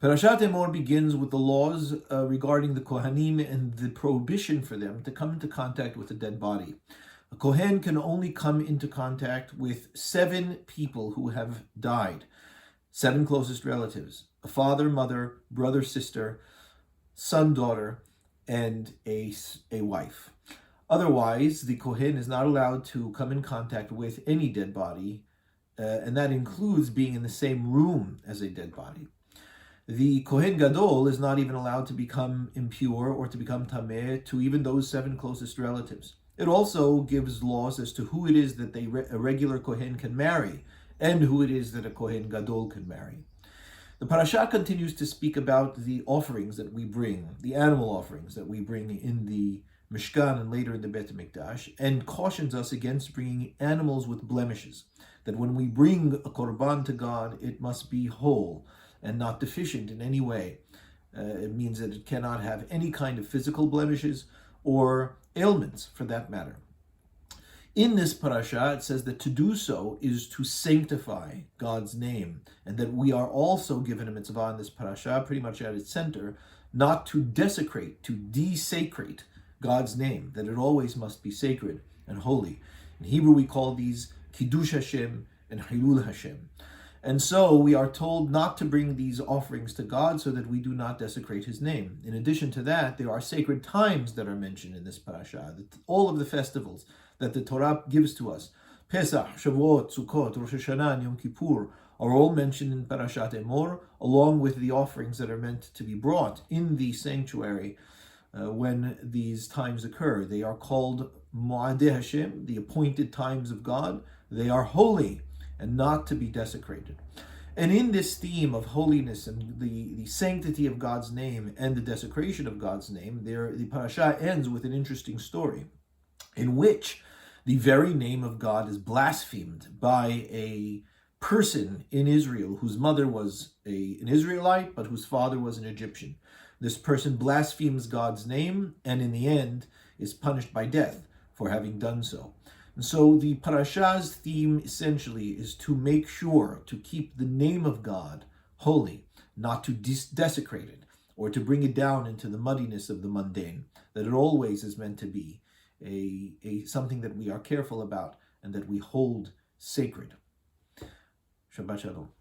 Parashat Emor begins with the laws regarding the Kohanim and the prohibition for them to come into contact with a dead body. A Kohen can only come into contact with 7 people who have died, 7 closest relatives: a father, mother, brother, sister, son, daughter, and a wife. Otherwise, the Kohen is not allowed to come in contact with any dead body, and that includes being in the same room as a dead body. The Kohen Gadol is not even allowed to become impure or to become tameh to even those 7 closest relatives. It also gives laws as to who it is that a regular Kohen can marry and who it is that a Kohen Gadol can marry. The parasha continues to speak about the offerings that we bring, the animal offerings that we bring in the Mishkan and later in the Beit HaMikdash, and cautions us against bringing animals with blemishes, that when we bring a korban to God, it must be whole and not deficient in any way. It means that it cannot have any kind of physical blemishes or ailments for that matter. In this parasha, it says that to do so is to sanctify God's name, and that we are also given a mitzvah in this parasha, pretty much at its center, not to desecrate, to desecrate God's name, that it always must be sacred and holy. In Hebrew, we call these Kiddush Hashem and Hilul Hashem. And so we are told not to bring these offerings to God so that we do not desecrate his name. In addition to that, there are sacred times that are mentioned in this parasha, that all of the festivals that the Torah gives to us, Pesach, Shavuot, Sukkot, Rosh Hashanah, and Yom Kippur, are all mentioned in Parashat Emor, along with the offerings that are meant to be brought in the sanctuary when these times occur. They are called Mo'adeh Hashem, the appointed times of God. They are holy and not to be desecrated. And in this theme of holiness and the sanctity of God's name and the desecration of God's name, the parasha ends with an interesting story in which the very name of God is blasphemed by a person in Israel whose mother was an Israelite, but whose father was an Egyptian. This person blasphemes God's name and in the end is punished by death for having done so. And so the parasha's theme essentially is to make sure to keep the name of God holy, not to desecrate it or to bring it down into the muddiness of the mundane, that it always is meant to be something that we are careful about and that we hold sacred. Shabbat Shalom.